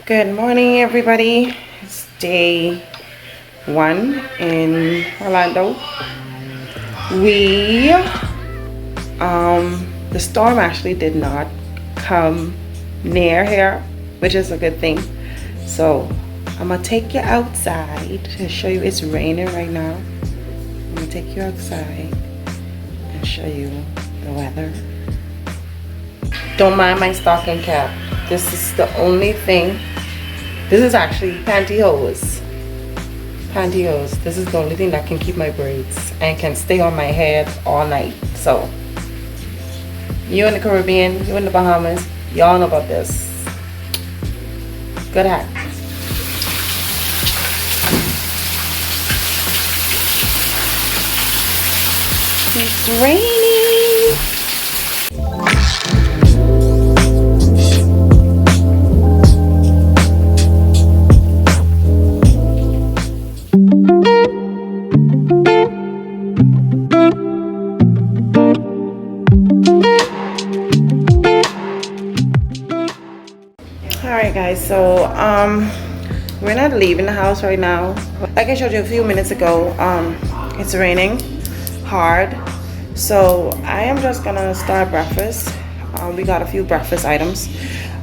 Good morning, everybody. It's day one in Orlando. We, the storm actually did not come near here, which is a good thing. So I'm gonna take you outside to show you. It's raining right now. I'm gonna take you outside and show you the weather. Don't mind my stocking cap. This is the only thing. This is actually pantyhose. Pantyhose. This is the only thing that can keep my braids and can stay on my head all night. So, you in the Caribbean, you in the Bahamas, y'all know about this. Good hat. It's raining. Alright guys, so we're not leaving the house right now. Like I showed you a few minutes ago, it's raining hard, so I am just gonna start breakfast. We got a few breakfast items.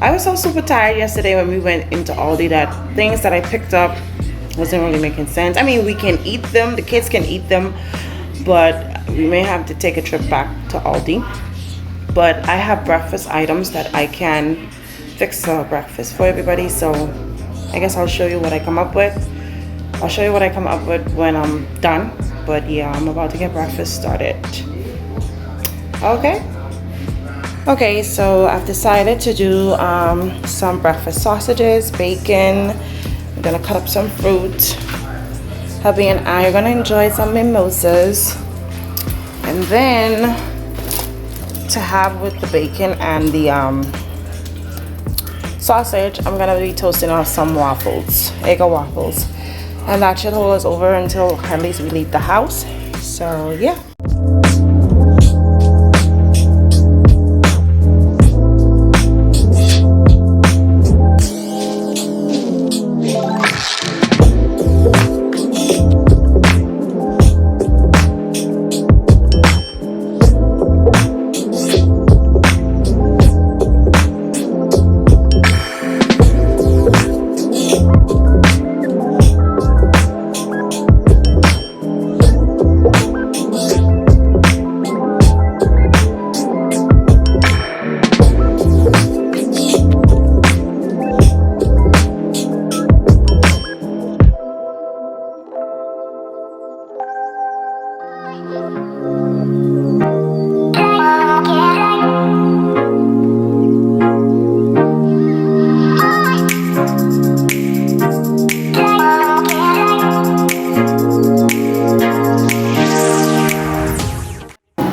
I was so super tired yesterday when we went into Aldi that things that I picked up wasn't really making sense. I mean, we can eat them, the kids can eat them, but we may have to take a trip back to Aldi. But I have breakfast items that I can fix breakfast for everybody, so I guess I'll show you what I come up with. I'll show you what I come up with when I'm done, but yeah, I'm about to get breakfast started. Okay, so I've decided to do some breakfast sausages, bacon. I'm gonna cut up some fruit. Hubby and I are gonna enjoy some mimosas, and then to have with the bacon and the sausage, I'm gonna be toasting on some waffles, egg waffles, and that should hold us over until at least we leave the house. So yeah.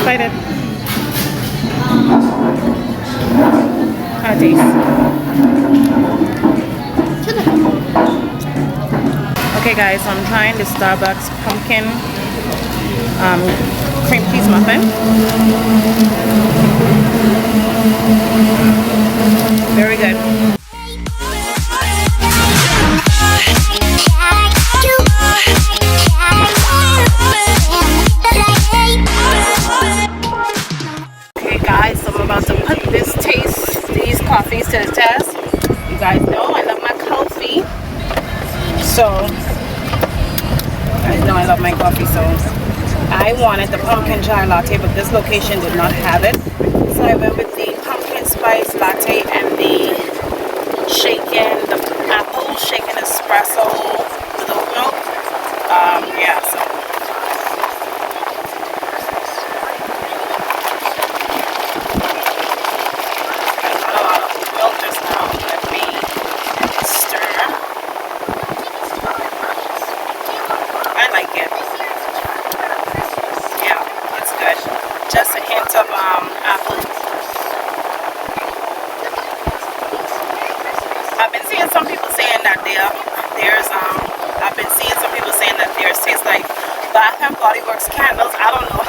Excited. How it tastes. Okay guys, so I'm trying the Starbucks pumpkin cream cheese muffin. Very good. Coffees to the test. You guys know I love my coffee. So, you guys know I love my coffee. So, I wanted the pumpkin chai latte, but this location did not have it. So I went with the pumpkin spice latte and the apple shaken espresso with oat milk. Yeah, so. Just a hint of apple. I've been seeing some people saying that I've been seeing some people saying that theirs tastes like Bath and Body Works candles. I don't know.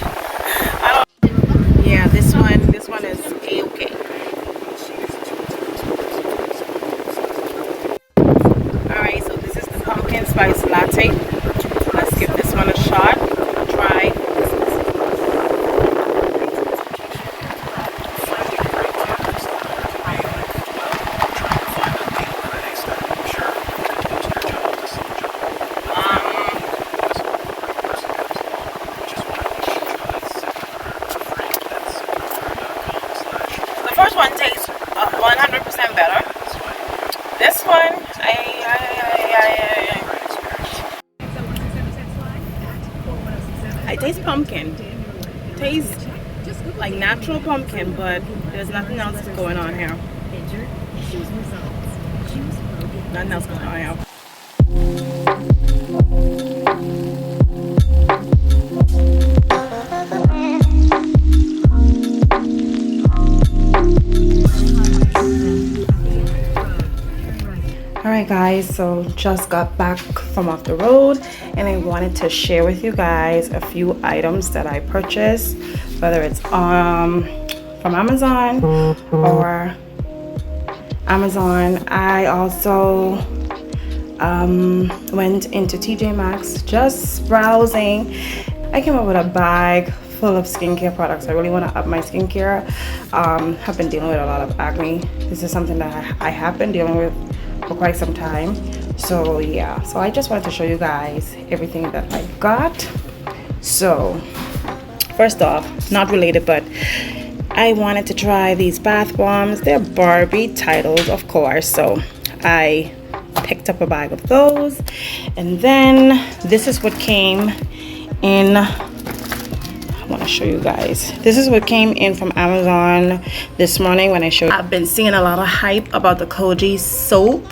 Yeah, this one is A-okay. spice latte. Let's give this one a shot. Try. The first one tastes 100% better. This one, I taste pumpkin. Tastes like natural pumpkin, but there's nothing else going on here. Nothing else going on here. Alright guys, so just got back from off the road and I wanted to share with you guys a few items that I purchased, whether it's from Amazon or Amazon. I also went into TJ Maxx just browsing. I came up with a bag full of skincare products. I really want to up my skincare. I've been dealing with a lot of acne. This is something that I have been dealing with for quite some time. So yeah, so I just wanted to show you guys everything that I got. So first off, not related, but I wanted to try these bath bombs. They're Barbie titles, of course, so I picked up a bag of those. And then this is what came in. I want to show you guys. This is what came in from Amazon this morning when I showed. I've been seeing a lot of hype about the Koji soap,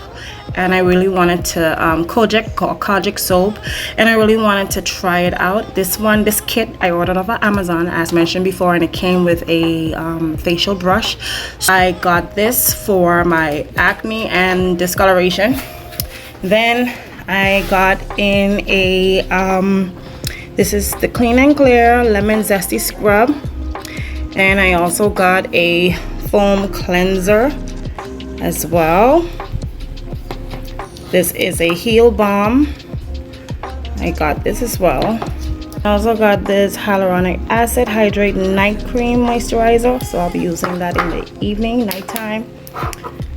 and I really wanted to Kojic soap, and I really wanted to try it out. This kit I ordered off of Amazon, as mentioned before, and it came with a facial brush. So I got this for my acne and discoloration. Then I got in a this is the Clean and Clear Lemon Zesty Scrub, and I also got a foam cleanser as well. This is a heel balm. I got this as well. I also got this hyaluronic acid hydrate night cream moisturizer, so I'll be using that in the evening, nighttime.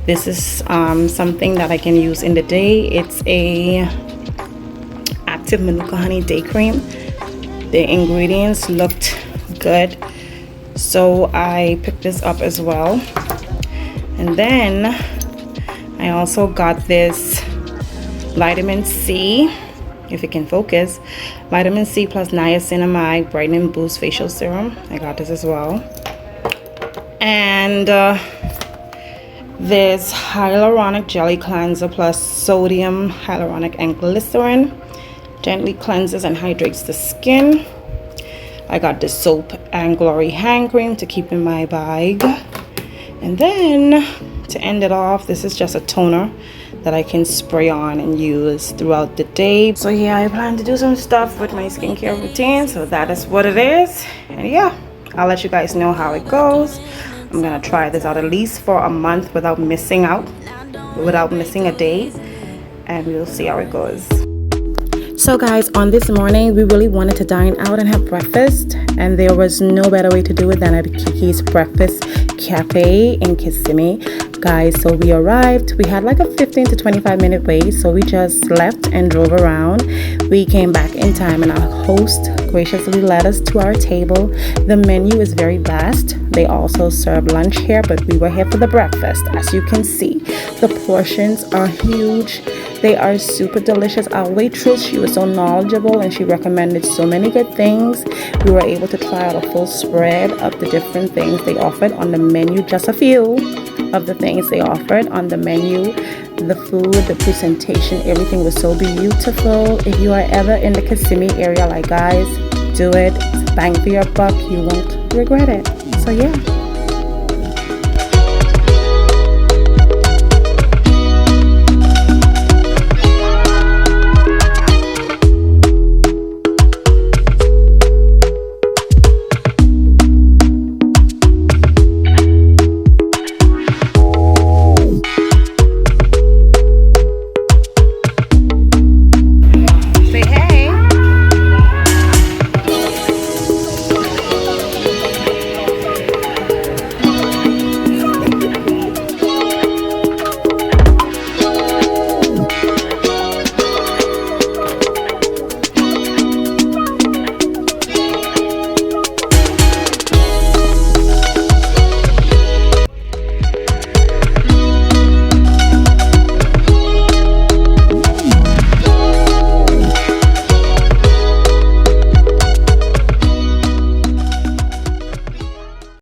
This is something that I can use in the day. It's a active Manuka honey day cream. The ingredients looked good, so I picked this up as well. And then I also got this vitamin C, if it can focus, vitamin C plus niacinamide brightening boost facial serum. I got this as well. And this hyaluronic jelly cleanser plus sodium hyaluronic and glycerin gently cleanses and hydrates the skin. I got the soap and glory hand cream to keep in my bag. And then to end it off, this is just a toner that I can spray on and use throughout the day. So yeah, I plan to do some stuff with my skincare routine, so that is what it is. And yeah, I'll let you guys know how it goes. I'm gonna try this out at least for a month without missing a day, and we'll see how it goes. So guys, on this morning we really wanted to dine out and have breakfast, and there was no better way to do it than at Keke's Breakfast Cafe in Kissimmee. Guys, so we arrived. We had like a 15 to 25 minute wait, so we just left and drove around. We came back in time and our host graciously led us to our table. The menu is very vast. They also serve lunch here, but we were here for the breakfast. As you can see, the portions are huge. They are super delicious. Our waitress, she was so knowledgeable and she recommended so many good things. We were able to try out a full spread of the different things they offered on the menu, just a few of the things they offered on the menu. The food, the presentation, everything was so beautiful. If you are ever in the Kissimmee area, like guys, do it. It's bang for your buck. You won't regret it. So yeah.